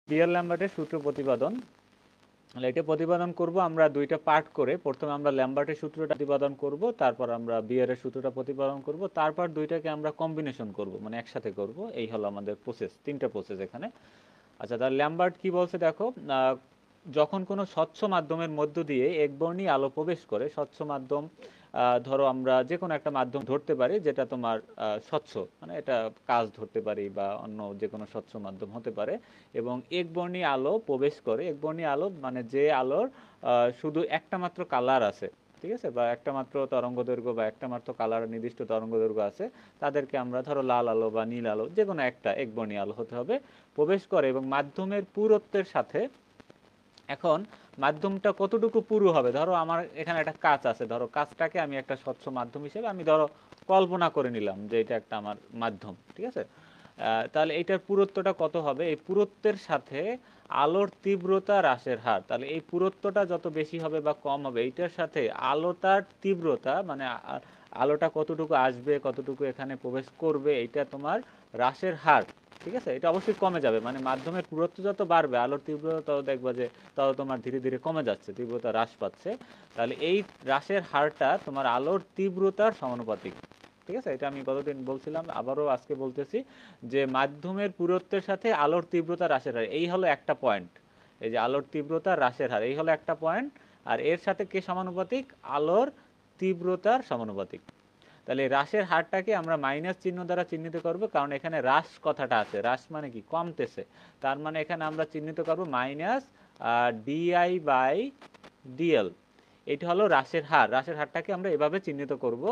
বিয়ার ল্যাম্বার্টের সূত্র প্রতিপাদন। এটা প্রতিপাদন করব আমরা দুইটা পার্ট করে। প্রথমে আমরা ল্যাম্বার্টের সূত্রটা প্রতিপাদন করব, তারপর আমরা বিয়ারের সূত্রটা প্রতিপাদন করব, তারপর দুইটাকে আমরা কম্বিনেশন করব, মানে একসাথে করব। এই হলো আমাদের প্রসেস, তিনটা প্রসেস এখানে। আচ্ছা, তাহলে ল্যাম্বার্ট কি বলছে দেখো, যখন কোনো স্বচ্ছ মাধ্যমের মধ্য দিয়ে একবর্ণী আলো প্রবেশ করে, স্বচ্ছ মাধ্যম ধরো আমরা যে কোনো একটা মাধ্যম ধরতে পারি যেটা তোমার স্বচ্ছ, মানে এটা কাঁচ ধরতে পারি বা অন্য যে কোনো স্বচ্ছ মাধ্যম হতে পারে, এবং একবর্ণী আলো প্রবেশ করে। একবর্ণী আলো মানে যে আলোর শুধু একটা মাত্র কালার আছে, ঠিক আছে, বা একটা মাত্র তরঙ্গ দৈর্ঘ্য বা একটা মাত্র কালার নির্দিষ্ট তরঙ্গ দৈর্ঘ্য আছে, তাদেরকে আমরা ধরো লাল আলো বা নীল আলো, যে কোনো একটা একবর্ণী আলো হতে হবে, প্রবেশ করে এবং মাধ্যমের পুরুত্বের সাথে। এখন মাধ্যমটা কতটুকু পুরু হবে, ধরো আমার এখানে একটা কাঁচ আছে, ধরো কাঁচটাকে আমি একটা স্বচ্ছ মাধ্যম হিসেবে আমি ধরো কল্পনা করে নিলাম যে এটা একটা আমার মাধ্যম, ঠিক আছে। তাহলে এইটার পুরুত্বটা কত হবে, এই পুরুত্বের সাথে আলোর তীব্রতা হ্রাসের হার। তাহলে এই পুরুত্বটা যত বেশি হবে বা কম হবে, এইটার সাথে আলোটার তীব্রতা মানে আলোটা কতটুকু আসবে, কতটুকু এখানে প্রবেশ করবে, এইটা তোমার হ্রাসের হার, ঠিক আছে। এটা অবশ্যই কমে যাবে, মানে মাধ্যমের পুরুত্ব যত বাড়বে আলোর তীব্রতা তত দেখবা যে তত তোমার ধীরে ধীরে কমে যাচ্ছে, তীব্রতা হ্রাস পাচ্ছে। তাহলে এই হ্রাসের হারটা তোমার আলোর তীব্রতার সমানুপাতিক, ঠিক আছে। এটা আমি গতদিন বলছিলাম, আবারও আজকে বলতেছি, যে মাধ্যমের পুরুত্বের সাথে আলোর তীব্রতা হ্রাসের হার, এই হলো একটা পয়েন্ট। এই যে আলোর তীব্রতা হ্রাসের হার, এই হলো একটা পয়েন্ট। আর এর সাথে কে সমানুপাতিক, আলোর তীব্রতার সমানুপাতিক। তাহলে হ্রাসের হারটাকে আমরা মাইনাস চিহ্ন দ্বারা চিহ্নিত করব, কারণ এখানে হ্রাস কথাটা আছে, হ্রাস মানে কি, কমতেছে। তার মানে এখানে আমরা চিহ্নিত করব মাইনাস ডিআই বাই ডিএল। এটা হলো হ্রাসের হার, হ্রাসের হারটাকে আমরা এভাবে চিহ্নিত করব।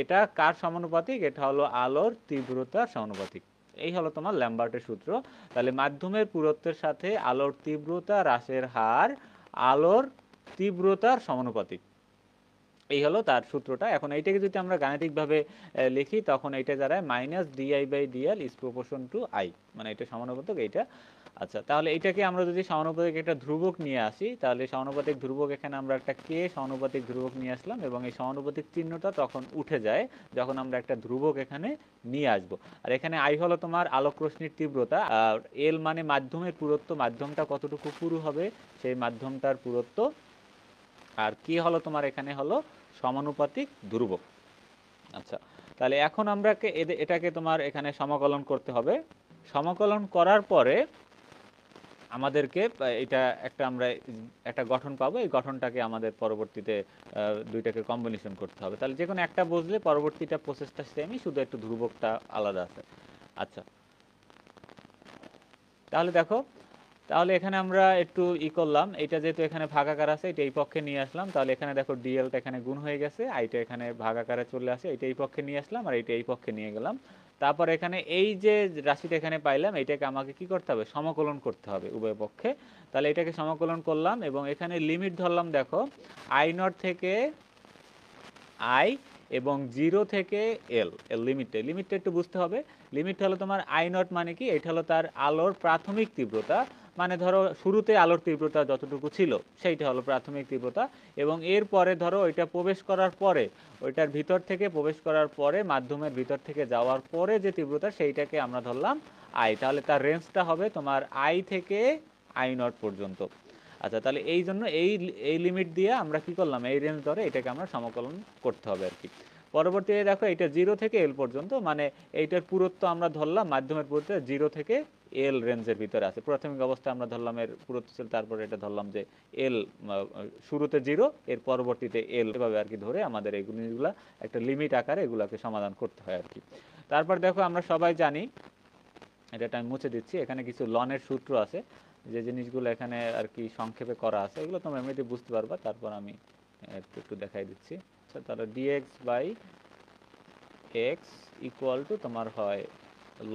এটা কার সমানুপাতিক, এটা হলো আলোর তীব্রতার সমানুপাতিক। এই হলো তোমার ল্যাম্বার্টের সূত্র। তাহলে মাধ্যমের পুরুত্বের সাথে আলোর তীব্রতা হ্রাসের হার আলোর তীব্রতার সমানুপাতিক, এই হলো তার সূত্রটা। এখন এইটাকে যদি আমরা গাণিতিকভাবে লিখি, তখন এইটা দাঁড়ায় minus d I by d l is proportion to I, মানে এটা সমানুপাতিক এইটা। আচ্ছা, তাহলে এইটাকে আমরা যদি সমানুপাতিক একটা ধ্রুবক নিয়ে আসি, তাহলে সমানুপাতিক ধ্রুবক এখানে আমরা একটা কে সমানুপাতিক ধ্রুবক নিয়ে আসলাম, এবং এই সমানুপাতিক চিহ্নটা তখন উঠে যায় যখন আমরা একটা ধ্রুবক এখানে নিয়ে আসব। আর এখানে আই হলো তোমার আলোক রশ্মির তীব্রতা, আর এল মানে মাধ্যমের পুরুত্ব, মাধ্যমটা কতটুকু পুরু হবে সেই মাধ্যমটার পুরুত্ব, আর কি হলো তোমার এখানে হলো সমানুপাতিক ধ্রুবক। আচ্ছা, তাহলে এখন আমরা এটাকে তোমার এখানে সমাকলন করতে হবে। সমাকলন করার পরে আমাদেরকে এটা একটা আমরা একটা গঠন পাবো, এই গঠনটাকে আমাদের পরবর্তীতে দুইটাকে কম্বিনেশন করতে হবে। তাহলে যে কোনো একটা বুঝলে পরবর্তীটা প্রসেসটা সেমই, শুধু একটু ধ্রুবকটা আলাদা আছে। আচ্ছা, তাহলে দেখো, তাহলে এখানে আমরা একটু করলাম, এটা যেহেতু এখানে ভাগাকার আছে এটা এই পক্ষে নিয়ে আসলাম, তাহলে এখানে দেখো ডিএলটা এখানে গুণ হয়ে গেছে, আইটা এখানে ভাগাকারে চলে আসে, এটা এই পক্ষে নিয়ে আসলাম আর এটা এই পক্ষে নিয়ে গেলাম। তারপর এখানে এই যে রাশিটা এখানে পাইলাম, এটাকে আমাকে কি করতে হবে, সমাকলন করতে হবে উভয় পক্ষে। তাহলে এটাকে সমাকলন করলাম এবং এখানে লিমিট ধরলাম, দেখো আই নট থেকে আই এবং জিরো থেকে এল, এর লিমিটটা একটু বুঝতে হবে। লিমিট হলো তোমার আই নট মানে কি, এটা হলো তার আলোর প্রাথমিক তীব্রতা, মানে ধরো শুরুতে আলোর তীব্রতা যতটুকু ছিল সেইটা হলো প্রাথমিক তীব্রতা, এবং এর পরে ধরো ওইটা প্রবেশ করার পরে, ওইটার ভিতর থেকে প্রবেশ করার পরে মাধ্যমের ভিতর থেকে যাওয়ার পরে যে তীব্রতা সেইটাকে আমরা ধরলাম আই। তাহলে তার রেঞ্জটা হবে তোমার আই থেকে আই নট পর্যন্ত। আচ্ছা, তাহলে এই জন্য এই লিমিট দিয়ে আমরা কি করলাম, এই রেঞ্জ ধরে এটাকে আমরা সমাকলন করতে হবে আর কি। পরবর্তীতে দেখো এটা জিরো থেকে এল পর্যন্ত, মানে এইটার পুরুত্ব আমরা ধরলাম, মাধ্যমের পুরুত্ব জিরো থেকে এল রেঞ্জের ভিতরে আছে। প্রাথমিক অবস্থায় আমরা ধরলাম এর পুরুত্ব ছিল, তারপরে এটা ধরলাম যে এল শুরুতে জিরো, এর পরবর্তীতে এল, এভাবে আর কি ধরে আমাদের এই জিনিসগুলা একটা লিমিট আকারে এগুলাকে সমাধান করতে হয় আর কি। তারপর দেখো আমরা সবাই জানি, এটা আমি মুছে দিচ্ছি, এখানে কিছু লনের সূত্র আছে, যে জিনিসগুলো এখানে আর কি সংক্ষেপে করা আছে, এগুলো তোমরা এমনিতে বুঝতে পারবা, তারপর আমি একটু একটু দেখাই দিচ্ছি। আচ্ছা, তাহলে d x by x equal to তোমার হয়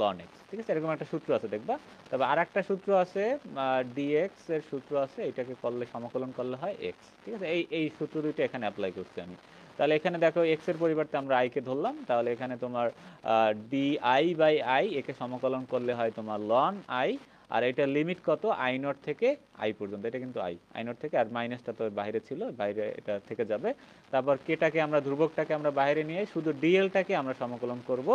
লন এক্স, ঠিক আছে, এরকম একটা সূত্র আছে দেখবা। তবে আর একটা সূত্র আছে, ডিএক্স এর সূত্র আছে, এটাকে করলে সমাকলন করলে হয় এক্স, ঠিক আছে। এই সূত্র দুইটা এখানে অ্যাপ্লাই করছি আমি। তাহলে এখানে দেখো এক্স এর পরিবর্তে আমরা আই কে ধরলাম, তাহলে এখানে তোমার ডি আই বাই আই, একে সমাকলন করলে হয় তোমার লন আই। আর এটা লিমিট কত, আই নট থেকে আই পর্যন্ত, এটা কিন্তু আই নট থেকে, আর মাইনাসটা তো বাইরে ছিল, বাইরে এটা থেকে যাবে। তারপর কেটাকে আমরা ধ্রুবকটাকে আমরা বাইরে নিয়ে শুধু ডিএলটাকে আমরা সমাকলন করব,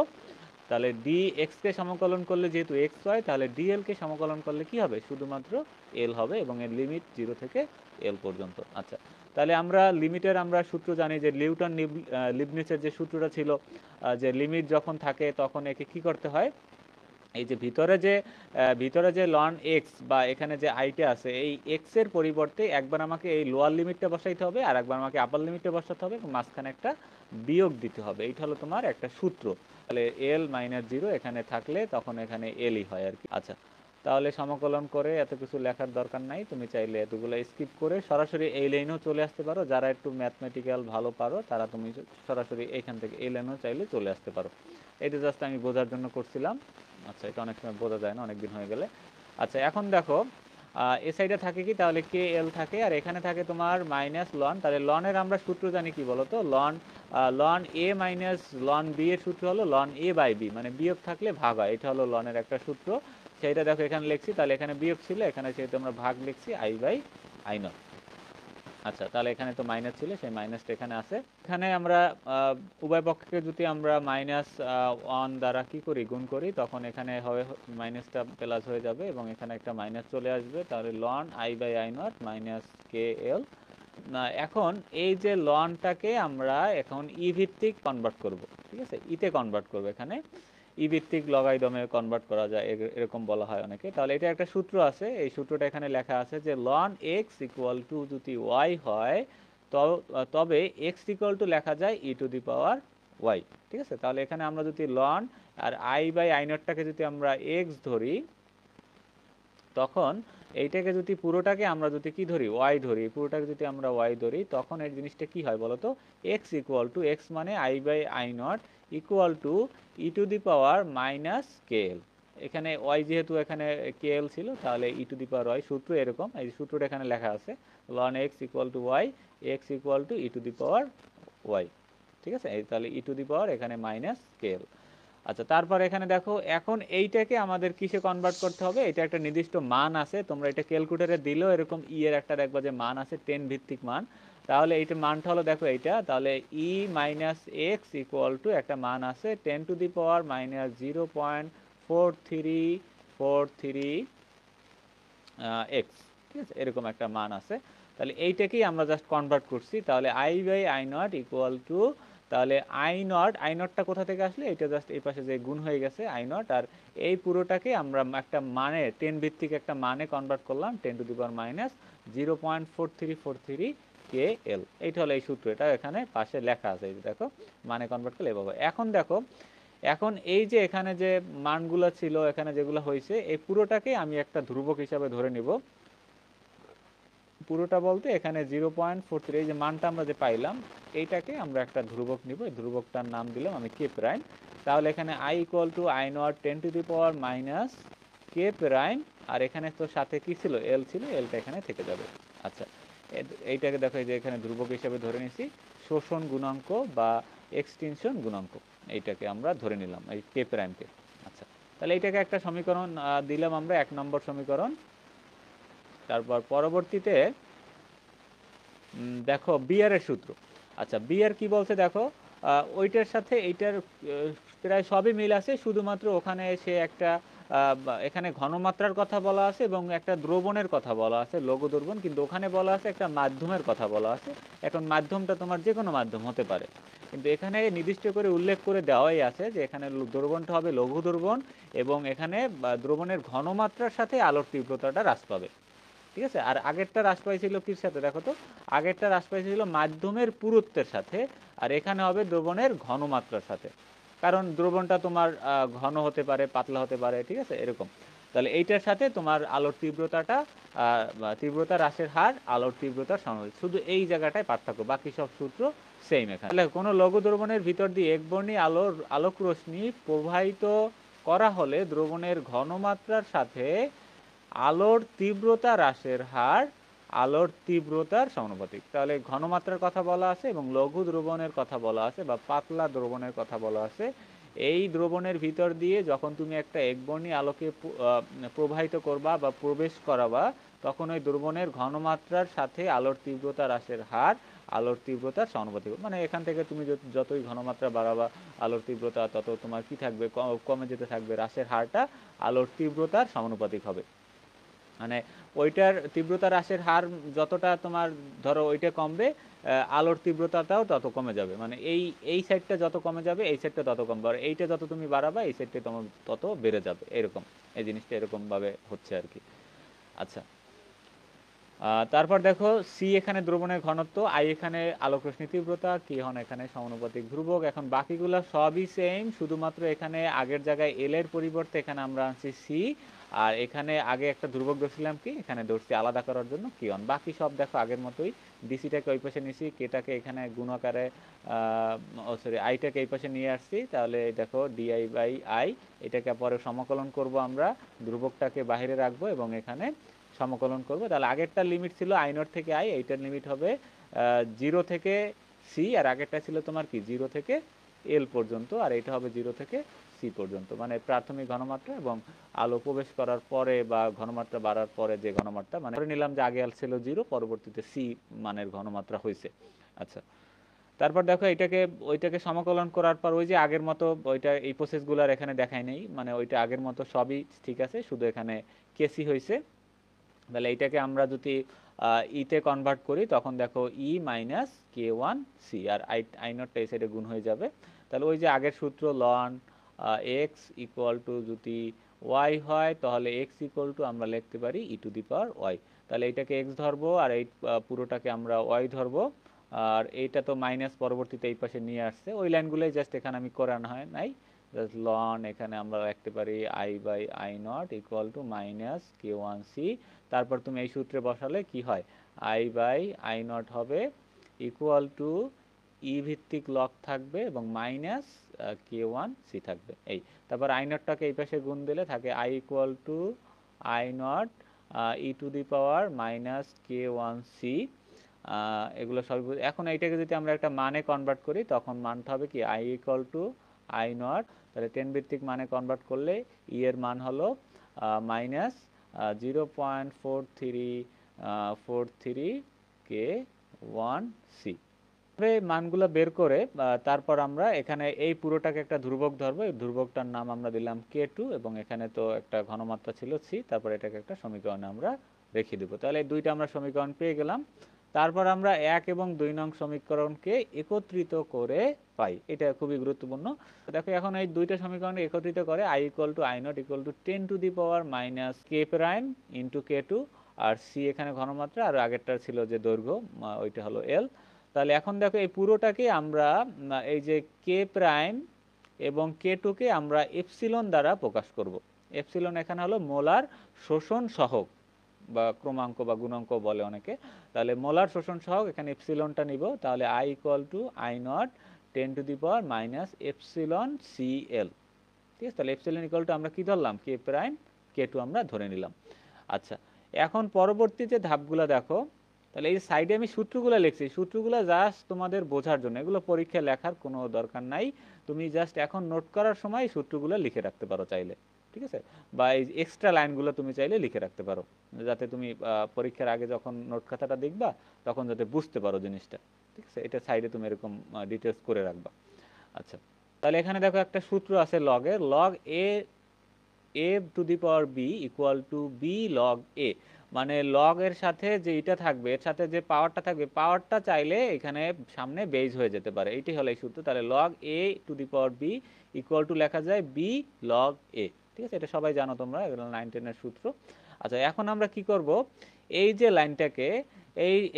তাহলে ডি এক্স কে সমাকলন করলে যেহেতু এক্স হয়, তাহলে ডিএল কে সমাকলন করলে কি হবে, শুধুমাত্র এল হবে, এবং এর লিমিট 0 থেকে এল পর্যন্ত। আচ্ছা, তাহলে আমরা লিমিটের আমরা সূত্র জানি যে লিউটন লিবনিজের যে সূত্রটা ছিল, যে লিমিট যখন থাকে তখন একে কি করতে হয়, এই যে ভিতরে যে লন এক্স বা এখানে যে আইটা আছে, এই এক্স এর পরিবর্তে একবার আমাকে এই লোয়ার লিমিটটা বসাইতে হবে, আর একবার আমাকে আপার লিমিটটা বসাতে হবে, এবং মাঝখানে একটা বিয়োগ দিতে হবে। এইটা হলো তোমার একটা সূত্র। তাহলে এল মাইনাস 0 এখানে থাকলে তখন এখানে এলই হয় আর কি। আচ্ছা, তাহলে সমাকলন করে এত কিছু লেখার দরকার নাই, তুমি চাইলে এতগুলো স্কিপ করে সরাসরি এই লাইনেও চলে আসতে পারো। যারা একটু ম্যাথমেটিক্যাল ভালো পারো তারা তুমি সরাসরি এইখান থেকে এই লাইনেও চাইলে চলে আসতে পারো। এটা জাস্ট আমি বোঝার জন্য করছিলাম। আচ্ছা, এটা অনেক সময় বোঝা যায় না অনেক দিন হয়ে গেলে। আচ্ছা, এখন দেখো এ সাইডে থাকে কি, তাহলে কে এল থাকে, আর এখানে থাকে তোমার মাইনাস লন। তাহলে লনের আমরা সূত্র জানি কি বলতো, লন এ মাইনাস লন বি এর সূত্র হলো লন এ বাই বি, মানে বিয়োগ থাকলে ভাগ হয়, এটা হলো লনের একটা সূত্র। সেইটা দেখো এখানে লিখছি, তাহলে এখানে বিয়োগ ছিল, এখানে সেহেতু আমরা ভাগ লিখছি আই বাই আই নট। আচ্ছা, তাহলে এখানে তো মাইনাস ছিল, সেই মাইনাসটা এখানে আছে। এখানে আমরা উভয় পক্ষকে যদি আমরা মাইনাস 1 দ্বারা কি করি, গুণ করি, তখন এখানে হবে মাইনাসটা প্লাস হয়ে যাবে, এবং এখানে একটা মাইনাস চলে আসবে। তাহলে লন I by I naught minus K L. এখন এই যে লনটাকে আমরা এখন ই ভিত্তিক কনভার্ট করব, ঠিক আছে, ইতে কনভার্ট করব। এখানে ই ভিত্তিক লগারিদমে কনভার্ট করা যায়, এরকম বলা হয় অনেকে। তাহলে এটা একটা সূত্র আছে, এই সূত্রটা এখানে লেখা আছে যে লন এক্স ইকুয়াল টু যদি ওয়াই হয়, তবে এক্স ইকুয়াল টু লেখা যায় ই টু দি পাওয়ার ওয়াই, ঠিক আছে। তাহলে এখানে আমরা যদি লন আর আই বাই আই নটটাকে যদি আমরা এক্স ধরি, তখন এইটাকে যদি পুরোটাকে আমরা যদি কি ধরি, ওয়াই ধরি, পুরোটাকে যদি আমরা ওয়াই ধরি, তখন এই জিনিসটা কি হয় বলতো, এক্স ইকুয়াল টু এক্স মানে I by I not equal to e to the power minus K L. এখানে ওয়াই যেহেতু এখানে কে এল ছিল, তাহলে ই টু দি পাওয়ার ওয়াই সূত্র এরকম, এই সূত্রটা এখানে লেখা আছে, ln x equal to y, x equal to e to the power y, ঠিক আছে। এই তাহলে ই টু দি পাওয়ার এখানে মাইনাস কে এল। আচ্ছা, তারপর এখানে দেখো এখন এইটাকে আমাদের কিসে কনভার্ট করতে হবে, এটা একটা নির্দিষ্ট মান আছে, তোমরা এটা ক্যালকুলেটরে দিলেও এরকম ই এর একটা দেখবা যে মান আছে 10 ভিত্তিক মান। তাহলে এইটা মানটা হলো দেখো এইটা, তাহলে ই মাইনাস এক্স ইকুয়াল টু একটা মান আছে 10 to the power minus 0.4343 x, ঠিক আছে, এরকম একটা মান আছে। তাহলে এইটাকেই আমরা জাস্ট কনভার্ট করছি। তাহলে I by I not equal to, তাহলে আই নটটা কোথা থেকে আসলে, এটা জাস্ট এই পাশে যে গুণ হয়ে গেছে আই নট, আর এই পুরোটাকে আমরা একটা মানে 10 ভিত্তিক একটা মানে কনভার্ট করলাম 10 টু দি পাওয়ার মাইনাস 0.4343 কে এল। এইটা হলো এই সূত্র, এটা এখানে পাশে লেখা আছে, এই যে দেখো মানে কনভার্ট করলে এভাবে। এখন দেখো, এখন এই যে এখানে যে মানগুলো ছিল, এখানে যেগুলো হয়েছে, এই পুরোটাকে আমি একটা ধ্রুবক হিসাবে ধরে নিব। পুরোটা বলতে এখানে 0.43 এই যে মানটা আমরা যে পাইলাম, এইটাকে আমরা একটা ধ্রুবক নিব, এই ধ্রুবকটার নাম দিলাম আমি কে প্রাইম। তাহলে এখানে I equal to I not 10 to the power minus K prime, আর এখানে তো সাথে কি ছিল, এল ছিল, এলটা এখানে থেকে যাবে। আচ্ছা, এইটাকে দেখো এই যে এখানে ধ্রুবক হিসেবে ধরে নিছি, শোষণ গুণাঙ্ক বা এক্সটেনশন গুণাঙ্ক, এইটাকে আমরা ধরে নিলাম এই কে প্রাইমকে। আচ্ছা, তাহলে এইটাকে একটা সমীকরণ দিলাম আমরা, 1 নম্বর সমীকরণ। তারপর পরবর্তীতে দেখো বিআর এর সূত্র। আচ্ছা, বিআর কি বলছে দেখো, ওইটার সাথে এইটার প্রায় সবই মিল আছে, শুধুমাত্র ওখানে সে একটা এখানে ঘনমাত্রার কথা বলা আছে এবং একটা দ্রবণের কথা বলা আছে, লঘু দ্রবণ, কিন্তু ওখানে বলা আছে একটা মাধ্যমের কথা বলা আছে। এখন মাধ্যমটা তোমার যে কোনো মাধ্যম হতে পারে, কিন্তু এখানে নির্দিষ্ট করে উল্লেখ করে দেওয়াই আছে যে এখানে দ্রবণটা হবে লঘু দ্রবণ, এবং এখানে দ্রবণের ঘনমাত্রার সাথে আলোর তীব্রতাটা হ্রাস পাবে, ঠিক আছে। আর আগেরটা হ্রাস পাইছিল কির সাথে, দেখো তো, আগেরটা হ্রাস পাইছিল মাধ্যমের পুরুত্বের সাথে, আর এখানে হবে দ্রবণের ঘনমাত্রার সাথে, কারণ দ্রবণটা তোমার ঘন হতে পারে, পাতলা হতে পারে, ঠিক আছে, এরকম। তাহলে এইটার সাথে তোমার আলোর তীব্রতাটা, তীব্রতা হ্রাসের হার আলোর তীব্রতার সমানুপাতিক, শুধু এই জায়গাটায় পার্থক্য, বাকি সব সূত্র সেম। এখানে তাহলে কোনো লঘু দ্রবণের ভিতর দিয়ে একবর্ণী আলোক রশ্মি প্রবাহিত করা হলে দ্রবণের ঘনমাত্রার সাথে আলোর তীব্রতা হ্রাসের হার আলোর তীব্রতার সমানুপাতিক। তাহলে ঘনমাত্রার কথা বলা আছে এবং লঘু দ্রবণের কথা বলা আছে বা পাতলা দ্রবণের কথা বলা আছে, এই দ্রবণের ভিতর দিয়ে যখন তুমি একটা একবর্ণী আলোকে প্রবাহিত করবা বা প্রবেশ করাবা, তখন ওই দ্রবণের ঘনমাত্রার সাথে আলোর তীব্রতা হ্রাসের হার আলোর তীব্রতার সমানুপাতিক। মানে এখান থেকে তুমি যতই ঘনমাত্রা বাড়াবা আলোর তীব্রতা তত তোমার কি থাকবে, কমে যেতে থাকবে, হ্রাসের হারটা আলোর তীব্রতার সমানুপাতিক হবে। মানে ওইটার তীব্রতা হ্রাসের হার যতটা তোমার ধরো ওইটা কমবে, আলোর তীব্রতাটাও তত কমে যাবে। মানে এই সাইডটা যত কমে যাবে এই সাইডটা তত কমবে, আর এইটা যত তুমি বাড়াবা এই সাইডটা তোমার তত বেড়ে যাবে। এরকম এই জিনিসটা এরকমভাবে হচ্ছে আর কি। আচ্ছা, তারপর দেখো সি এখানে দ্রবণের ঘনত্ব, আই এখানে আলোক রশ্মি তীব্রতা, কে হন এখানে সমানুপাতিক ধ্রুবক। এখন বাকিগুলো সবই সেম, শুধুমাত্র এখানে আগের জায়গায় এল এর পরিবর্তে এখানে আমরা আনছি সি, আর এখানে আগে একটা ধ্রুবক ধরছিলাম কি, এখানে ধরছি আলাদা করার জন্য কি অন। বাকি সব দেখো আগের মতোই, ডিসিটাকে ওই পাশে নিছি, কেটাকে এখানে গুণাকারে সরি আইটাকে এই পাশে নিয়ে আসছি, তাহলে দেখো ডিআই বাই আই, এটাকে পরে সমাকলন করব আমরা, ধ্রুবকটাকে বাইরে রাখবো এবং এখানে সমাকলন করবো। তাহলে আগেরটার লিমিট ছিল আই নট থেকে আই, এইটার লিমিট হবে 0 থেকে সি, আর আগেরটা ছিল তোমার কি 0 থেকে এল পর্যন্ত, আর এটা হবে 0 থেকে সি পর্যন্ত। মানে প্রাথমিক ঘনমাত্রা এবং আলো প্রবেশ করার পরে বা ঘনমাত্রা বাড়ার পরে যে ঘনমাত্রা, মানে ধরে নিলাম যে আগে ছিল 0, পরবর্তীতে সি মানের ঘনমাত্রা হয়েছে। আচ্ছা, তারপর দেখো এটাকে ওইটাকে সমাকলন করার পর ওই যে আগের মতো ওইটা এই প্রসেসগুলোর এখানে দেখাই নেই, মানে ওইটা আগের মতো সবই ঠিক আছে, শুধু এখানে কেসি হয়েছে। তাহলে এইটাকে আমরা যদি ইতে কনভার্ট করি তখন দেখো ই মাইনাস কে ওয়ান সি, আর আই নটটা এই সাইডে গুণ হয়ে যাবে। তাহলে ওই যে আগের সূত্র লন এক্স ইকুয়াল টু যদি ওয়াই হয় তাহলে এক্স ইকুয়াল টু আমরা লিখতে পারি ই টু দি পাওয়ার ওয়াই। তাহলে এইটাকে এক্স ধরবো আর এই পুরোটাকে আমরা ওয়াই ধরবো, আর এইটা তো মাইনাস পরবর্তীতে এই পাশে নিয়ে আসছে, ওই লাইনগুলোই জাস্ট এখানে আমি করে আনা হয় নাই। জাস্ট লন এখানে আমরা লিখতে পারি I by I not equal to minus K one c. তারপর তুমি এই সূত্রে বসালে কি হয়, আই বাই আই নট হবে ইকুয়াল টু ই ভিত্তিক লগ থাকবে এবং মাইনাস কে ওয়ান সি থাকবে এই। তারপর আই নটটাকে এই পাশে গুণ দিলে থাকে I equal to I nought e to the power minus K one c. এগুলো সবই এখন এইটাকে যদি আমরা একটা মানে কনভার্ট করি তখন মানটা হবে কি I equal to I not, তাহলে 10 ভিত্তিক মানে কনভার্ট করলে ই এর মান হলো মাইনাস 0.4343 কে ওয়ান সি। মানগুলো বের করে তারপর আমরা এখানে এই পুরোটাকে একটা ধ্রুবক ধরবো, এই ধ্রুবকটার নাম আমরা দিলাম কে টু, এবং এখানে তো একটা ঘনমাত্রা ছিল সি, তারপর এটাকে একটা সমীকরণে আমরা রেখে দেবো। তাহলে এই দুইটা আমরা সমীকরণ পেয়ে গেলাম। তারপর আমরা 1 এবং 2 নং সমীকরণকে একত্রিত করে পাই, এটা খুবই গুরুত্বপূর্ণ। দেখো এখন এই দুইটা সমীকরণকে একত্রিত করে I equal to I not equal to 10 to the power minus K prime into k two, আর সি এখানে ঘনমাত্রা, আর আগেরটা ছিল যে দৈর্ঘ্য ওইটা হলো এল। তাহলে এখন দেখো এই পুরোটাকে আমরা এই যে কে প্রাইম এবং কে টুকে আমরা এপসিলন দ্বারা প্রকাশ করব। এপসিলন এখানে হলো মোলার শোষণ সহগ বা ক্রমাঙ্ক বা গুণাঙ্ক বলে অনেকে। তাহলে মোলার শোষণ সহগ এখানে এপসিলনটা নিব, তাহলে I equal to I not 10 to the power minus epsilon c l. ঠিক আছে, তাহলে এপসিলন ইকুয়াল টু আমরা কি ধরলাম কে প্রাইম কে টু আমরা ধরে নিলাম। আচ্ছা, এখন পরবর্তী যে ধাপগুলো দেখো, তাহলে এই সাইডে আমি সূত্রগুলো লিখছি, সূত্রগুলো জাস্ট তোমাদের বোঝার জন্য, এগুলো পরীক্ষায় লেখার কোনো দরকার নাই, তুমি জাস্ট এখন নোট করার সময় সূত্রগুলো লিখে রাখতে পারো চাইলে, ঠিক আছে, বা এই এক্সট্রা লাইনগুলো তুমি চাইলে লিখে রাখতে পারো, যাতে তুমি পরীক্ষার আগে যখন নোট খাতাটা দেখবা তখন যাতে বুঝতে পারো জিনিসটা। ঠিক আছে, এটা সাইডে তুমি এরকম ডিটেলস করে রাখবা। আচ্ছা, তাহলে এখানে দেখো একটা সূত্র আছে লগের, log A A to the power B equal to B log A, মানে লগ এর সাথে যে এটা থাকবে, এর সাথে যে পাওয়ারটা থাকবে, পাওয়ারটা চাইলে এখানে সামনে বেজ হয়ে যেতে পারে, এইটাই হলো এই সূত্র। তাহলে log a to the power B equal to লেখা যায় বি লগ এ। ঠিক আছে, এটা সবাই জানো তোমরা, এগুলো 9, 10 এর সূত্র। আচ্ছা, এখন আমরা কি করব, এই যে লাইনটাকে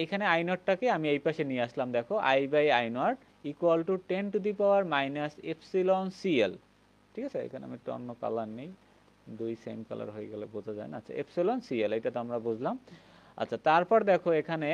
এখানে আই নটটাকে আমি এই পাশে নিয়ে আসলাম, দেখো I by I not equal to 10 to the power minus epsilon c l. ঠিক আছে, এখানে আমি একটু অন্য কালার নেই, দুই সেম কালার হয়ে গেলে বোঝা যায় না। আচ্ছা, এপসিলন সিএল এটা তো আমরা বুঝলাম। আচ্ছা, তারপর দেখো এখানে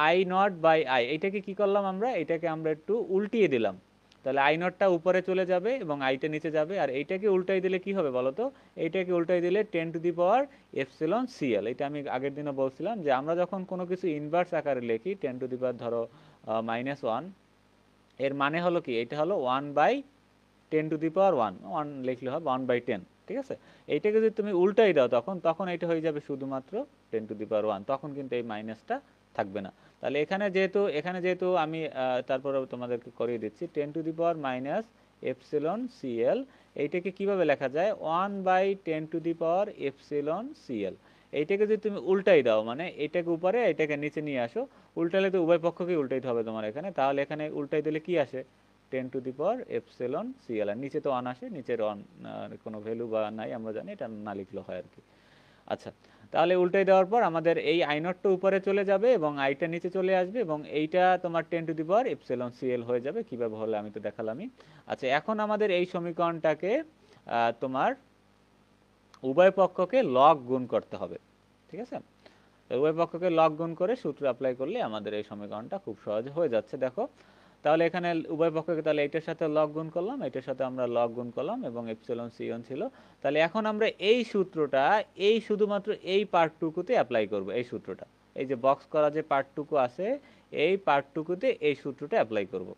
আই নট বাই আই, এইটাকে কি করলাম আমরা, এটাকে আমরা একটু উল্টিয়ে দিলাম, তাহলে আই নটটা উপরে চলে যাবে এবং আইটা নিচে যাবে, আর এইটাকে উল্টাই দিলে কি হবে বলো তো, এইটাকে উল্টাই দিলে 10 to the power epsilon CL. এটা আমি আগের দিনও বলছিলাম যে আমরা যখন কোনো কিছু ইনভার্স আকারে লিখি 10 টু দি পাওয়ার ধরো -1, এর মানে হলো কি, এটা হলো 1/10 10 টু দি পাওয়ার 1, 1 লিখলে হবে 1/10, ঠিক আছে। এইটাকে যদি তুমি উল্টাই দাও তখন এটা হয়ে যাবে শুধুমাত্র 10 টু দি পাওয়ার 1, তখন কিন্তু এই মাইনাসটা থাকবে না। তাহলে এখানে যেহেতু আমি তারপরে তোমাদেরকে করিয়ে দিচ্ছি 10 to the power minus epsilon CL, এইটাকে কিভাবে লেখা যায় 1/10 two the power epsilon CL. এইটাকে যদি তুমি উল্টাই দাও, মানে এটাকে উপরে এটাকে নিচে নিয়ে আসো, উল্টালে তো উভয় পক্ষকেই উল্টাইতে হবে তোমার এখানে, তাহলে এখানে উল্টাই দিলে কি আসে 10 to the power epsilon CL, আর নিচে তো 1 আসে, নিচের 1 কোনো ভ্যালু বা নাই, আমরা জানি এটা না লিখলে হয় আর কি। আচ্ছা, তাহলে উল্টাই দেওয়ার পর আমাদের এই আই নটটা উপরে চলে যাবে এবং আইটা নিচে চলে আসবে এবং এইটা তোমার 10 to the power epsilon CL হয়ে যাবে। কিভাবে হলে আমি তো দেখালামই। আচ্ছা, এখন আমাদের এই সমীকরণটাকে তোমার উভয় পক্ষকে লগ গুণ করতে হবে, ঠিক আছে। তো উভয় পক্ষকে লগ গুণ করে সূত্র অ্যাপ্লাই করলে আমাদের এই সমীকরণটা খুব সহজে হয়ে যাচ্ছে। দেখো, তাহলে এখানে উভয় পক্ষকে তাহলে এটার সাথে লগ গুণ করলাম, এটার সাথে আমরা লগ গুণ করলাম এবং এপসিলন সিওন ছিল। তাহলে এখন আমরা এই সূত্রটা এই শুধুমাত্র এই পার্টটুকুতে অ্যাপ্লাই করব। এই সূত্রটা, এই যে বক্স করা যে পার্টটুকু আছে এই পার্টটুকুতে এই সূত্রটা অ্যাপ্লাই করব।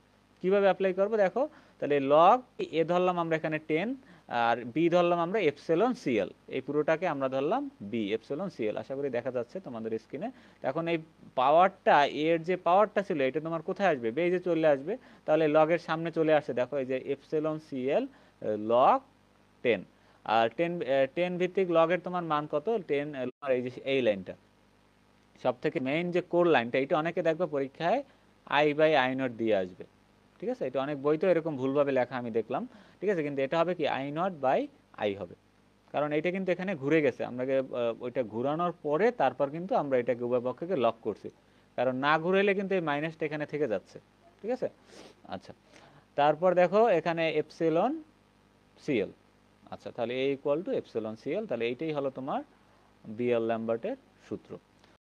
কিভাবে অ্যাপ্লাই করব দেখো, তাহলে লগ এ ধরলাম আমরা এখানে 10, আর বি ধরলাম আমরা এপসিলন সিএল, এই পুরোটাকে আমরা ধরলাম বি এপসিলন সিএল। আশা করি দেখা যাচ্ছে তোমাদের স্ক্রিনে। এখন এই পাওয়ারটা, এর যে পাওয়ারটা ছিল এটা তোমার কোথায় আসবে, বেজে চলে আসবে। তাহলে লগের সামনে চলে আসে, দেখো এই যে এপসিলন সিএল লগ 10, আর 10 ভিত্তিক লগের তোমার মান কত 10, এই যে এই লাইনটা সব থেকে মেইন যে কোর লাইনটা, এটা অনেকে দেখবে পরীক্ষায় I/I0 দিয়ে আসবে, ঠিক আছে। এটা অনেক বইতেও এরকম ভুলভাবে লেখা আমি দেখলাম, ঠিক আছে। কিন্তু এটা হবে কি I0/I হবে, কারণ এটা কিন্তু এখানে ঘুরে গেছে, আমরা ওইটা ঘুরানোর পরে তারপর কিন্তু আমরা এটাকে উভয় পক্ষকে লক করছি, কারণ না ঘুরাইলে কিন্তু এই মাইনাসটা এখানে থেকে যাচ্ছে, ঠিক আছে। আচ্ছা, তারপর দেখো এখানে এপসিলন সিএল। আচ্ছা, তাহলে A = এপসিলন সিএল, তাহলে এইটাই হলো তোমার বিএল ল্যাম্বার্টের সূত্র।